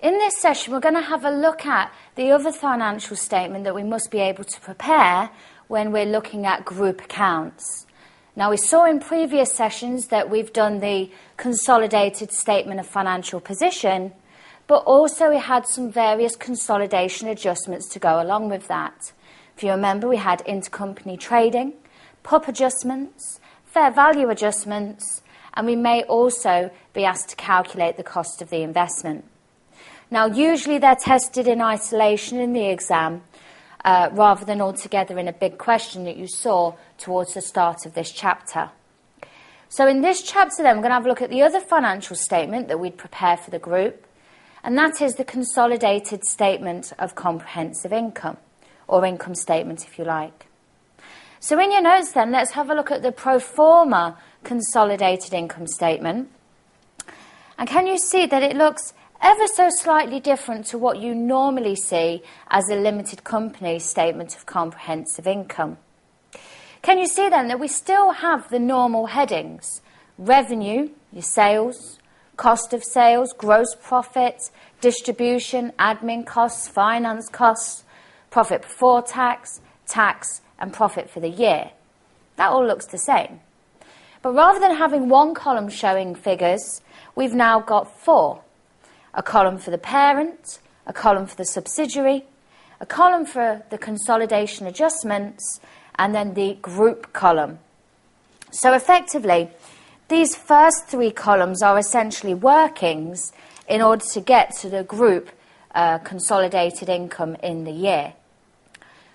In this session, we're going to have a look at the other financial statement that we must be able to prepare when we're looking at group accounts. Now, we saw in previous sessions that we've done the consolidated statement of financial position, but also we had some various consolidation adjustments to go along with that. If you remember, we had intercompany trading, PUP adjustments, fair value adjustments, and we may also be asked to calculate the cost of the investment. Now, usually they're tested in isolation in the exam, rather than all together in a big question that you saw towards the start of this chapter. So in this chapter then, we're going to have a look at the other financial statement that we'd prepare for the group, and that is the consolidated statement of comprehensive income, or income statement if you like. So in your notes then, let's have a look at the pro forma consolidated income statement. And can you see that it looks ever so slightly different to what you normally see as a limited company statement of comprehensive income? Can you see then that we still have the normal headings? Revenue, your sales, cost of sales, gross profit, distribution, admin costs, finance costs, profit before tax, tax, and profit for the year. That all looks the same. But rather than having one column showing figures, we've now got four. A column for the parent, a column for the subsidiary, a column for the consolidation adjustments, and then the group column. So effectively, these first three columns are essentially workings in order to get to the group consolidated income in the year.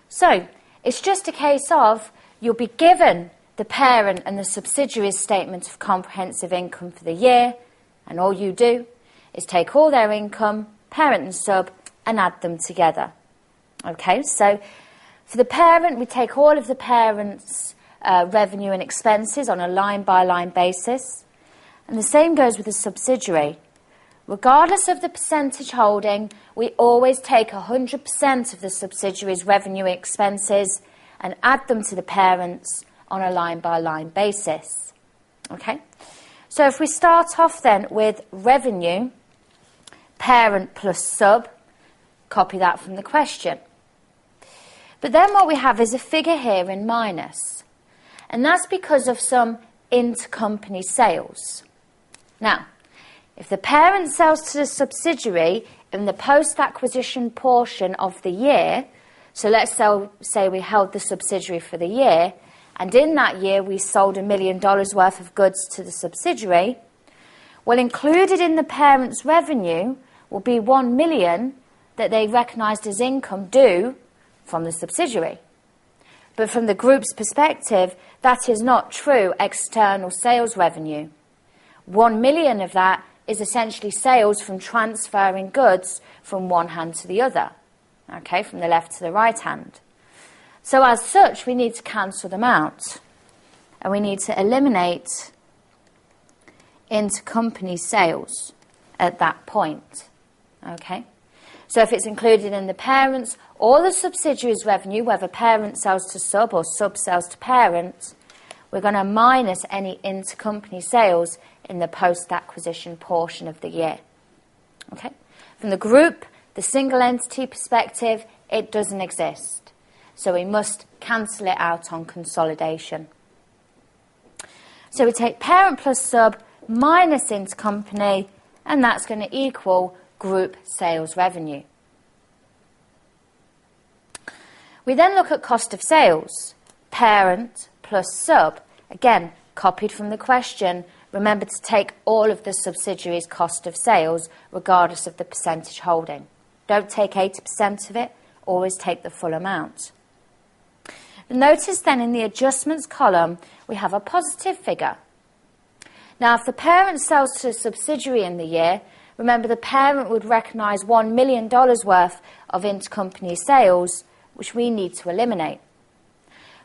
So it's just a case of you'll be given the parent and the subsidiary's statement of comprehensive income for the year, and all you do is take all their income, parent and sub, and add them together. Okay, so for the parent, we take all of the parent's revenue and expenses on a line-by-line basis. And the same goes with the subsidiary. Regardless of the percentage holding, we always take 100% of the subsidiary's revenue and expenses and add them to the parent's on a line-by-line basis. Okay, so if we start off then with revenue, parent plus sub, copy that from the question. But then what we have is a figure here in minus, and that's because of some intercompany sales. Now, if the parent sells to the subsidiary in the post-acquisition portion of the year, so let's say we held the subsidiary for the year, and in that year we sold $1 million worth of goods to the subsidiary, well, included in the parent's revenue will be $1 million that they recognised as income due from the subsidiary. But from the group's perspective, that is not true external sales revenue. $1 million of that is essentially sales from transferring goods from one hand to the other, okay, from the left to the right hand. So as such, we need to cancel them out, and we need to eliminate intercompany sales at that point. Okay, so if it's included in the parent's or the subsidiary's revenue, whether parent sells to sub or sub sells to parent, we're going to minus any intercompany sales in the post-acquisition portion of the year. Okay, from the group, the single entity perspective, it doesn't exist. So we must cancel it out on consolidation. So we take parent plus sub minus intercompany, and that's going to equal group sales revenue. We then look at cost of sales, parent plus sub. Again, copied from the question. Remember to take all of the subsidiary's cost of sales, regardless of the percentage holding. Don't take 80% of it, always take the full amount. Notice then in the adjustments column, we have a positive figure. Now, if the parent sells to a subsidiary in the year, remember the parent would recognise $1 million worth of intercompany sales, which we need to eliminate.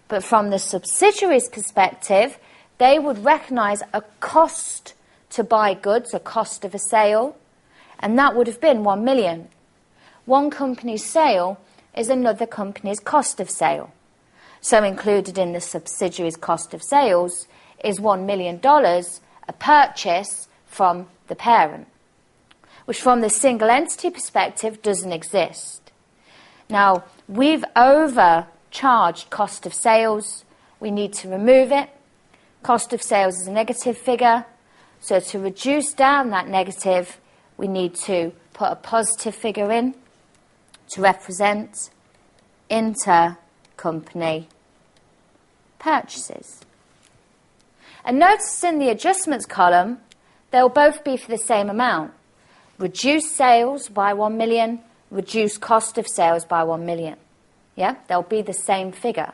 But from the subsidiary's perspective, they would recognise a cost to buy goods, a cost of a sale, and that would have been $1 million. One company's sale is another company's cost of sale. So included in the subsidiary's cost of sales is $1 million, a purchase from the parent. which from the single entity perspective doesn't exist. Now, we've overcharged cost of sales. We need to remove it. Cost of sales is a negative figure. So to reduce down that negative, we need to put a positive figure in to represent intercompany purchases. And notice in the adjustments column, they'll both be for the same amount. Reduce sales by 1 million, reduce cost of sales by 1 million. Yeah, they'll be the same figure.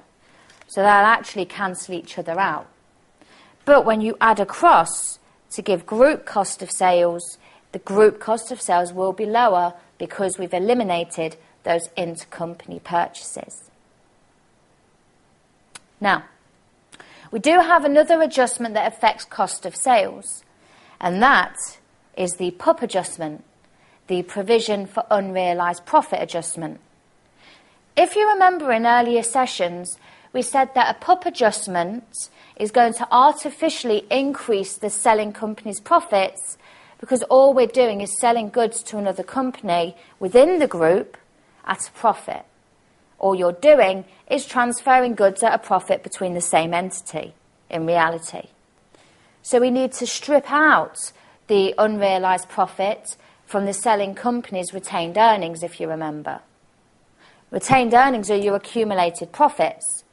So they'll actually cancel each other out. But when you add across to give group cost of sales, the group cost of sales will be lower because we've eliminated those intercompany purchases. Now, we do have another adjustment that affects cost of sales, and that is the PUP adjustment, the provision for unrealised profit adjustment. If you remember in earlier sessions, we said that a PUP adjustment is going to artificially increase the selling company's profits because all we're doing is selling goods to another company within the group at a profit. All you're doing is transferring goods at a profit between the same entity in reality. So we need to strip out the unrealised profit from the selling company's retained earnings, if you remember. Retained earnings are your accumulated profits.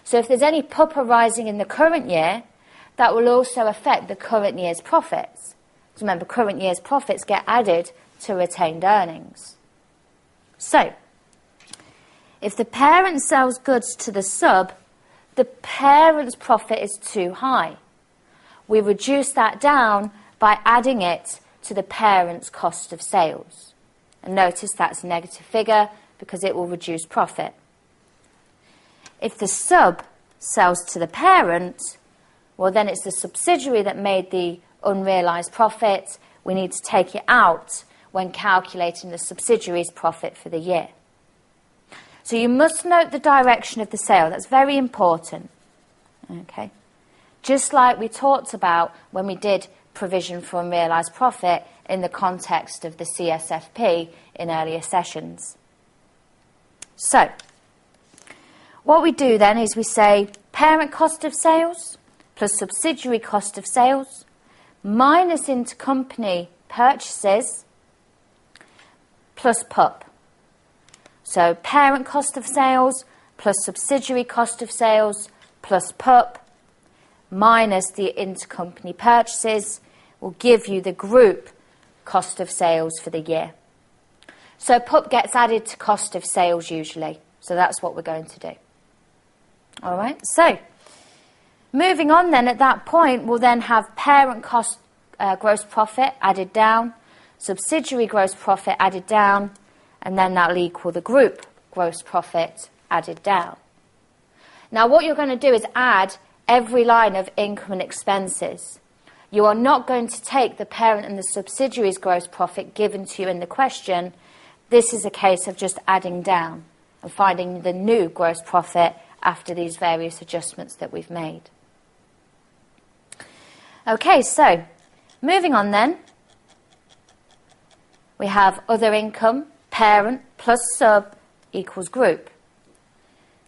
So if there's any PUP arising in the current year, that will also affect the current year's profits. So remember, current year's profits get added to retained earnings. So, if the parent sells goods to the sub, the parent's profit is too high. We reduce that down by adding it to the parent's cost of sales. And notice that's a negative figure because it will reduce profit. If the sub sells to the parent, well then it's the subsidiary that made the unrealised profit. We need to take it out when calculating the subsidiary's profit for the year. So you must note the direction of the sale. That's very important. Okay. Just like we talked about when we did provision for unrealised profit in the context of the CSFP in earlier sessions. So, what we do then is we say parent cost of sales plus subsidiary cost of sales minus intercompany purchases plus PUP. So parent cost of sales plus subsidiary cost of sales plus PUP minus the intercompany purchases will give you the group cost of sales for the year. So PUP gets added to cost of sales usually. So that's what we're going to do. All right, so moving on then, at that point, we'll then have parent cost gross profit added down, subsidiary gross profit added down, and then that'll equal the group gross profit added down. Now what you're going to do is add every line of income and expenses. You are not going to take the parent and the subsidiary's gross profit given to you in the question. This is a case of just adding down and finding the new gross profit after these various adjustments that we've made. Okay, so moving on then, we have other income, parent plus sub equals group.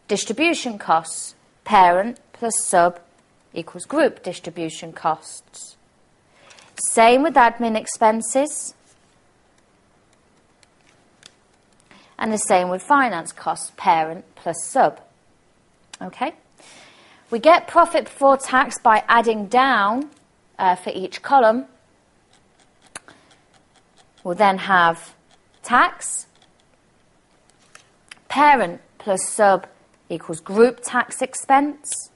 Distribution costs, parent plus sub equals group distribution costs. Same with admin expenses. And the same with finance costs, parent plus sub. Okay? We get profit before tax by adding down for each column. We'll then have tax. Parent plus sub equals group tax expense.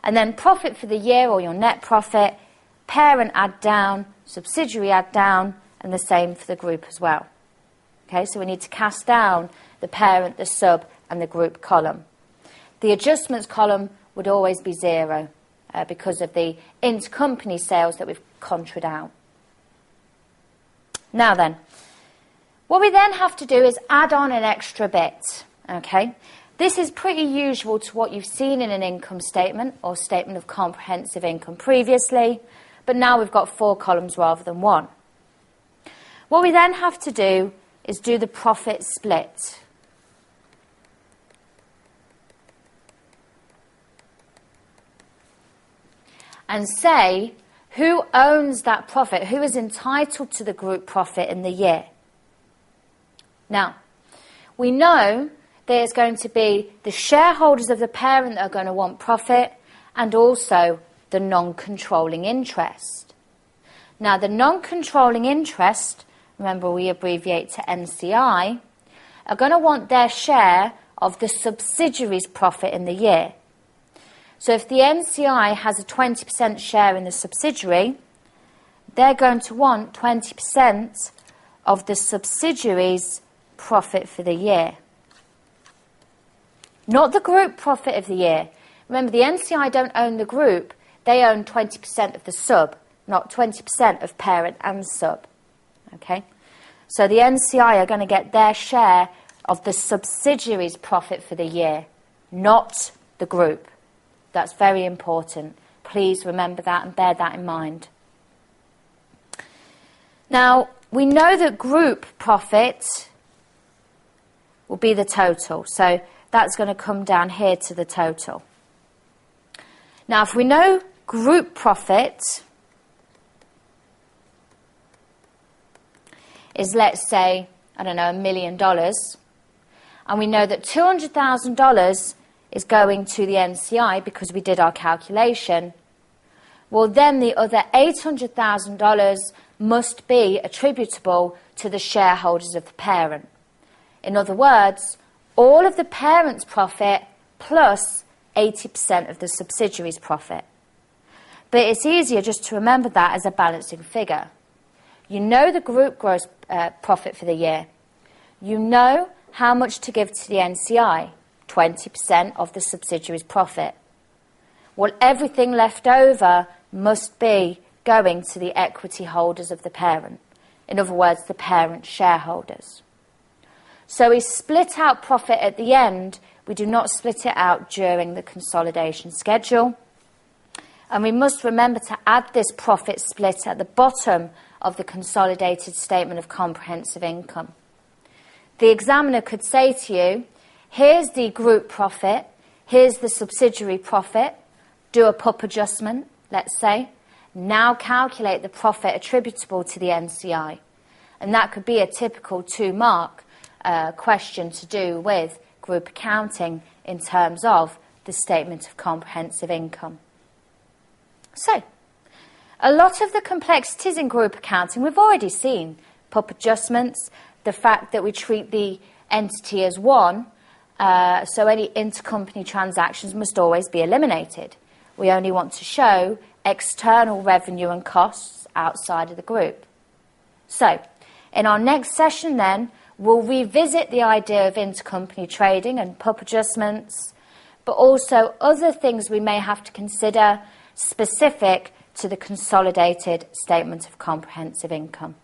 And then profit for the year, or your net profit, parent add down, subsidiary add down, and the same for the group as well. Okay, so we need to cast down the parent, the sub, and the group column. The adjustments column would always be 0 because of the intercompany sales that we've contraed out. Now then, what we then have to do is add on an extra bit. Okay, this is pretty usual to what you've seen in an income statement or statement of comprehensive income previously, but now we've got 4 columns rather than 1. What we then have to do is do the profit split. And say who owns that profit, who is entitled to the group profit in the year. Now, we know there's going to be the shareholders of the parent that are going to want profit and also the non-controlling interest. Now, the non-controlling interest, remember we abbreviate to NCI, are going to want their share of the subsidiary's profit in the year. So if the NCI has a 20% share in the subsidiary, they're going to want 20% of the subsidiary's profit for the year. Not the group profit of the year. Remember, the NCI don't own the group. They own 20% of the sub, not 20% of parent and sub. Okay? So the NCI are going to get their share of the subsidiary's profit for the year, not the group. That's very important. Please remember that and bear that in mind. Now, we know that group profit will be the total. So that's going to come down here to the total. Now, if we know group profit is, let's say, I don't know, $1 million, and we know that $200,000 is going to the NCI because we did our calculation, well, then the other $800,000 must be attributable to the shareholders of the parent. In other words, all of the parent's profit plus 80% of the subsidiary's profit. But it's easier just to remember that as a balancing figure. You know the group gross profit for the year. You know how much to give to the NCI, 20% of the subsidiary's profit. Well, everything left over must be going to the equity holders of the parent. In other words, the parent shareholders. So we split out profit at the end. We do not split it out during the consolidation schedule. And we must remember to add this profit split at the bottom of the consolidated statement of comprehensive income. The examiner could say to you, here's the group profit, here's the subsidiary profit, do a PUP adjustment, let's say. Now calculate the profit attributable to the NCI. And that could be a typical 2-mark question to do with group accounting in terms of the statement of comprehensive income. So, a lot of the complexities in group accounting we've already seen. PUP adjustments, the fact that we treat the entity as one, so any intercompany transactions must always be eliminated. We only want to show external revenue and costs outside of the group. So, in our next session then, we'll revisit the idea of intercompany trading and PUP adjustments, but also other things we may have to consider specific to the consolidated statement of comprehensive income.